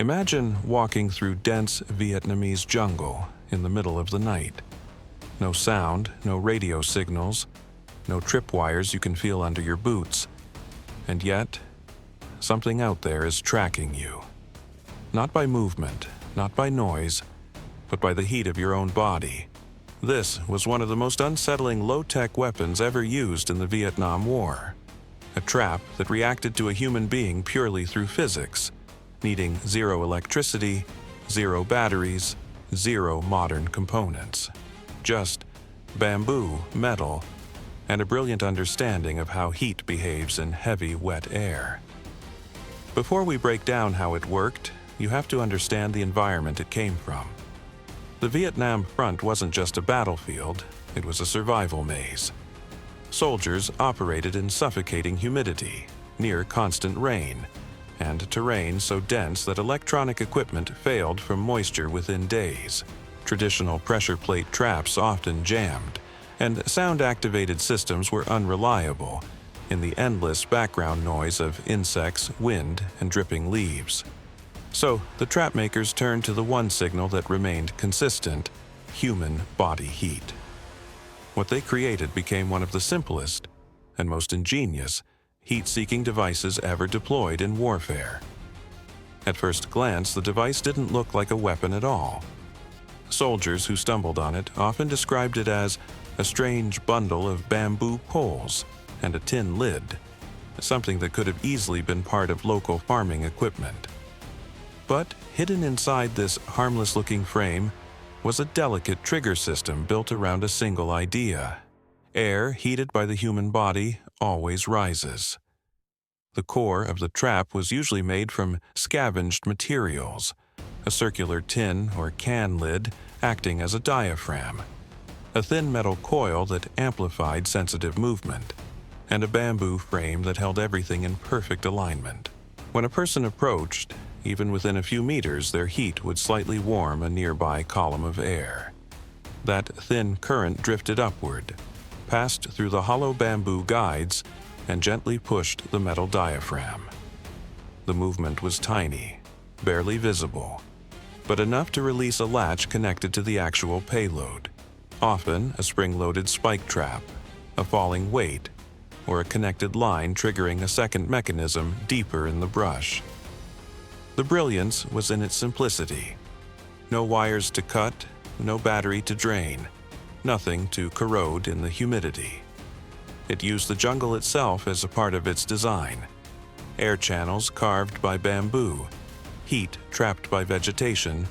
Imagine walking through dense Vietnamese jungle in the middle of the night. No sound, no radio signals, no tripwires you can feel under your boots. And yet, something out there is tracking you. Not by movement, not by noise, but by the heat of your own body. This was one of the most unsettling low-tech weapons ever used in the Vietnam War. A trap that reacted to a human being purely through physics, needing zero electricity, zero batteries, zero modern components. Just bamboo, metal, and a brilliant understanding of how heat behaves in heavy, wet air. Before we break down how it worked, you have to understand the environment it came from. The Vietnam front wasn't just a battlefield, it was a survival maze. Soldiers operated in suffocating humidity, near constant rain, and terrain so dense that electronic equipment failed from moisture within days. Traditional pressure plate traps often jammed, and sound-activated systems were unreliable in the endless background noise of insects, wind, and dripping leaves. So, the trap makers turned to the one signal that remained consistent: human body heat. What they created became one of the simplest and most ingenious heat-seeking devices ever deployed in warfare. At first glance, the device didn't look like a weapon at all. Soldiers who stumbled on it often described it as a strange bundle of bamboo poles and a tin lid, something that could have easily been part of local farming equipment. But hidden inside this harmless-looking frame was a delicate trigger system built around a single idea. Air heated by the human body always rises. The core of the trap was usually made from scavenged materials, a circular tin or can lid acting as a diaphragm, a thin metal coil that amplified sensitive movement, and a bamboo frame that held everything in perfect alignment. When a person approached, even within a few meters, their heat would slightly warm a nearby column of air. That thin current drifted upward, passed through the hollow bamboo guides, and gently pushed the metal diaphragm. The movement was tiny, barely visible, but enough to release a latch connected to the actual payload, often a spring-loaded spike trap, a falling weight, or a connected line triggering a second mechanism deeper in the brush. The brilliance was in its simplicity. No wires to cut, no battery to drain, nothing to corrode in the humidity. It used the jungle itself as a part of its design. Air channels carved by bamboo, heat trapped by vegetation,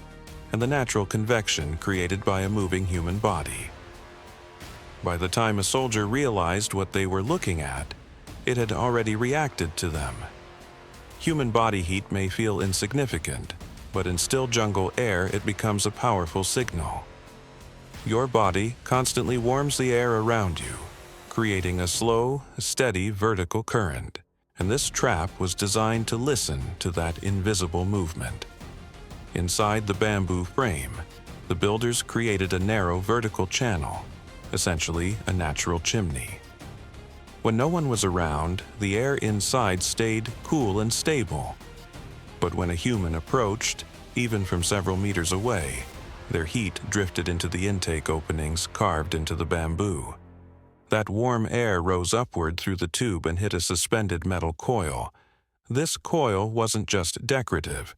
and the natural convection created by a moving human body. By the time a soldier realized what they were looking at, it had already reacted to them. Human body heat may feel insignificant, but in still jungle air it becomes a powerful signal. Your body constantly warms the air around you, creating a slow, steady vertical current, and this trap was designed to listen to that invisible movement. Inside the bamboo frame, the builders created a narrow vertical channel, essentially a natural chimney. When no one was around, the air inside stayed cool and stable. But when a human approached, even from several meters away, their heat drifted into the intake openings carved into the bamboo. That warm air rose upward through the tube and hit a suspended metal coil. This coil wasn't just decorative.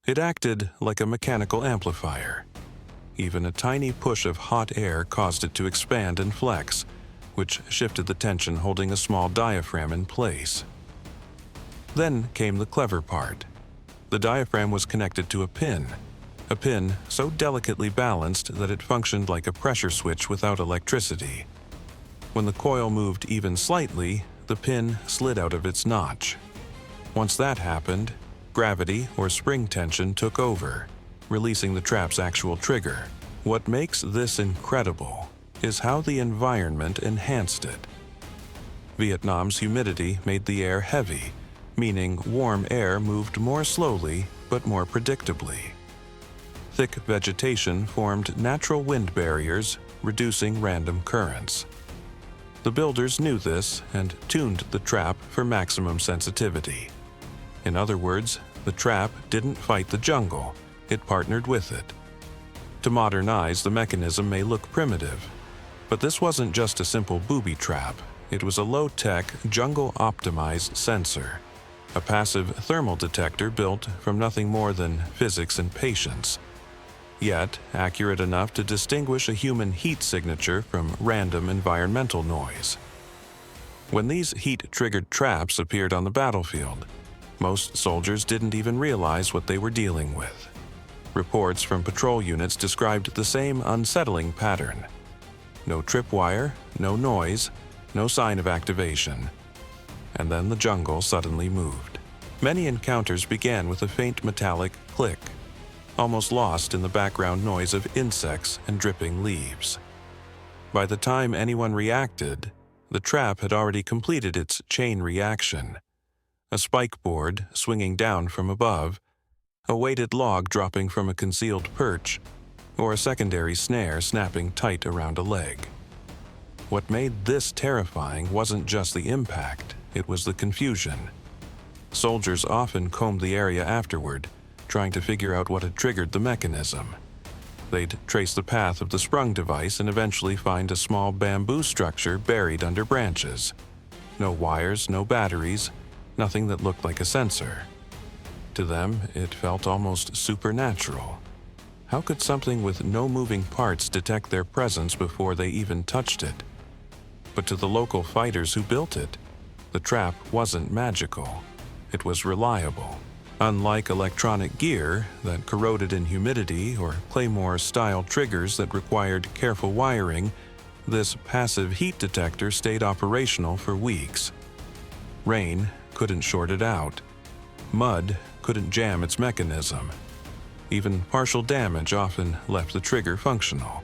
It acted like a mechanical amplifier. Even a tiny push of hot air caused it to expand and flex, which shifted the tension holding a small diaphragm in place. Then came the clever part. The diaphragm was connected to a pin so delicately balanced that it functioned like a pressure switch without electricity. When the coil moved even slightly, the pin slid out of its notch. Once that happened, gravity or spring tension took over, releasing the trap's actual trigger. What makes this incredible is how the environment enhanced it. Vietnam's humidity made the air heavy, meaning warm air moved more slowly but more predictably. Thick vegetation formed natural wind barriers, reducing random currents. The builders knew this and tuned the trap for maximum sensitivity. In other words, The trap didn't fight the jungle, it partnered with it. To modern eyes, the mechanism may look primitive, but this wasn't just a simple booby trap. It was a low-tech, jungle-optimized sensor, a passive thermal detector built from nothing more than physics and patience, yet accurate enough to distinguish a human heat signature from random environmental noise. When these heat-triggered traps appeared on the battlefield, most soldiers didn't even realize what they were dealing with. Reports from patrol units described the same unsettling pattern. No tripwire, no noise, no sign of activation. And then the jungle suddenly moved. Many encounters began with a faint metallic click, almost lost in the background noise of insects and dripping leaves. By the time anyone reacted, the trap had already completed its chain reaction. A spike board swinging down from above, a weighted log dropping from a concealed perch, or a secondary snare snapping tight around a leg. What made this terrifying wasn't just the impact, it was the confusion. Soldiers often combed the area afterward, trying to figure out what had triggered the mechanism. They'd trace the path of the sprung device and eventually find a small bamboo structure buried under branches. No wires, no batteries, nothing that looked like a sensor. To them, it felt almost supernatural. How could something with no moving parts detect their presence before they even touched it? But to the local fighters who built it, the trap wasn't magical. It was reliable. Unlike electronic gear that corroded in humidity or Claymore-style triggers that required careful wiring, this passive heat detector stayed operational for weeks. Rain couldn't short it out. Mud couldn't jam its mechanism. Even partial damage often left the trigger functional.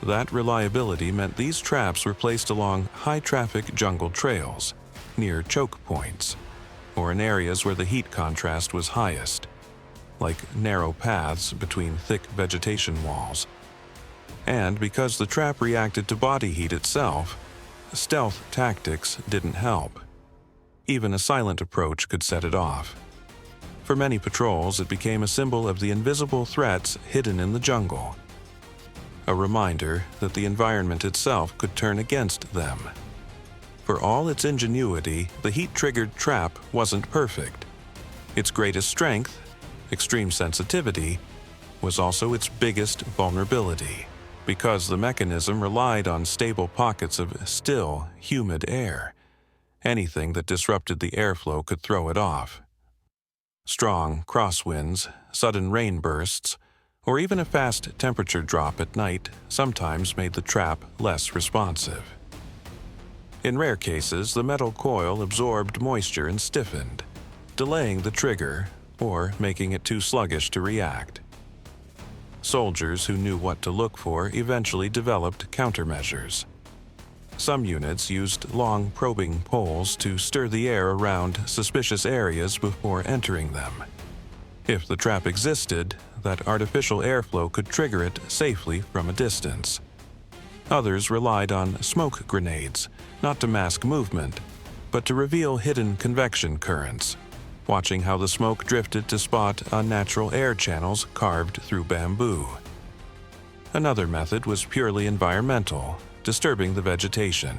That reliability meant these traps were placed along high-traffic jungle trails, near choke points, or in areas where the heat contrast was highest, like narrow paths between thick vegetation walls. And because the trap reacted to body heat itself, stealth tactics didn't help. Even a silent approach could set it off. For many patrols, it became a symbol of the invisible threats hidden in the jungle. A reminder that the environment itself could turn against them. For all its ingenuity, the heat-triggered trap wasn't perfect. Its greatest strength, extreme sensitivity, was also its biggest vulnerability, because the mechanism relied on stable pockets of still, humid air. Anything that disrupted the airflow could throw it off. Strong crosswinds, sudden rain bursts, or even a fast temperature drop at night sometimes made the trap less responsive. In rare cases, the metal coil absorbed moisture and stiffened, delaying the trigger or making it too sluggish to react. Soldiers who knew what to look for eventually developed countermeasures. Some units used long probing poles to stir the air around suspicious areas before entering them. If the trap existed, that artificial airflow could trigger it safely from a distance. Others relied on smoke grenades, not to mask movement, but to reveal hidden convection currents, watching how the smoke drifted to spot unnatural air channels carved through bamboo. Another method was purely environmental, disturbing the vegetation.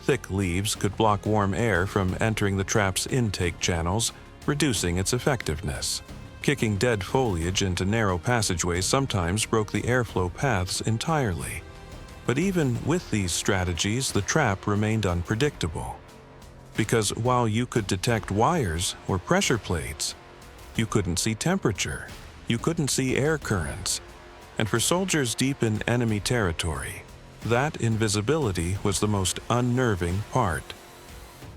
Thick leaves could block warm air from entering the trap's intake channels, reducing its effectiveness. Kicking dead foliage into narrow passageways sometimes broke the airflow paths entirely. But even with these strategies, the trap remained unpredictable. Because while you could detect wires or pressure plates, you couldn't see temperature, you couldn't see air currents. And for soldiers deep in enemy territory, that invisibility was the most unnerving part.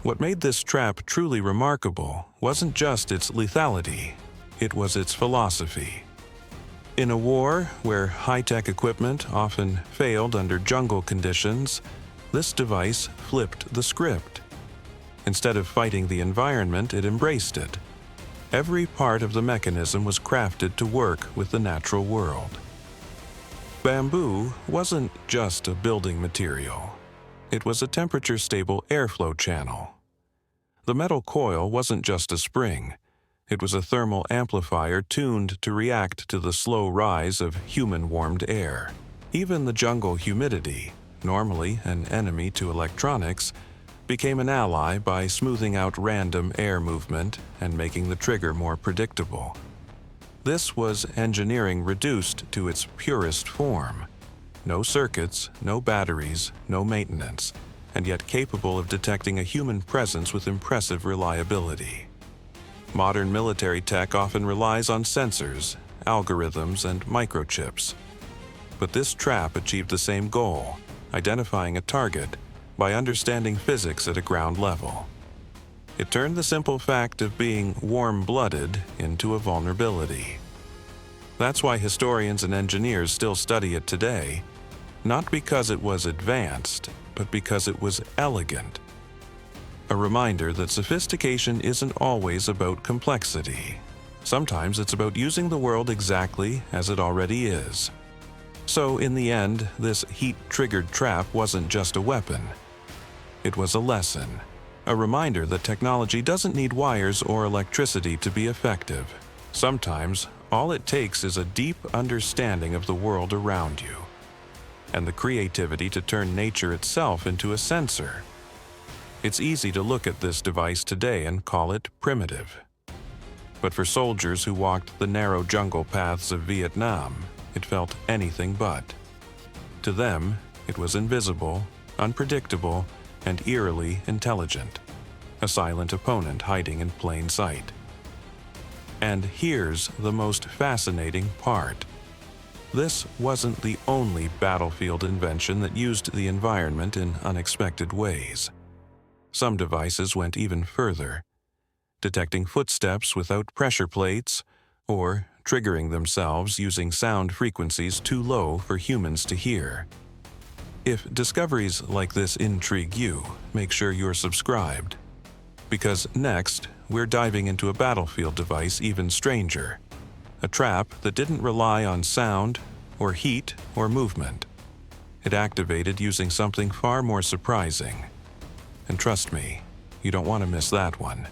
What made this trap truly remarkable wasn't just its lethality, it was its philosophy. In a war where high-tech equipment often failed under jungle conditions, this device flipped the script. Instead of fighting the environment, it embraced it. Every part of the mechanism was crafted to work with the natural world. Bamboo wasn't just a building material. It was a temperature-stable airflow channel. The metal coil wasn't just a spring. It was a thermal amplifier tuned to react to the slow rise of human-warmed air. Even the jungle humidity, normally an enemy to electronics, became an ally by smoothing out random air movement and making the trigger more predictable. This was engineering reduced to its purest form. No circuits, no batteries, no maintenance, and yet capable of detecting a human presence with impressive reliability. Modern military tech often relies on sensors, algorithms, and microchips. But this trap achieved the same goal, identifying a target, by understanding physics at a ground level. It turned the simple fact of being warm-blooded into a vulnerability. That's why historians and engineers still study it today, not because it was advanced, but because it was elegant. A reminder that sophistication isn't always about complexity. Sometimes it's about using the world exactly as it already is. So in the end, this heat-triggered trap wasn't just a weapon. It was a lesson, a reminder that technology doesn't need wires or electricity to be effective. Sometimes, all it takes is a deep understanding of the world around you, and the creativity to turn nature itself into a sensor. It's easy to look at this device today and call it primitive. But for soldiers who walked the narrow jungle paths of Vietnam, it felt anything but. To them, it was invisible, unpredictable, and eerily intelligent, a silent opponent hiding in plain sight. And here's the most fascinating part. This wasn't the only battlefield invention that used the environment in unexpected ways. Some devices went even further, detecting footsteps without pressure plates or triggering themselves using sound frequencies too low for humans to hear. If discoveries like this intrigue you, make sure you're subscribed. Because next, we're diving into a battlefield device even stranger. A trap that didn't rely on sound, or heat, or movement. It activated using something far more surprising. And trust me, you don't want to miss that one.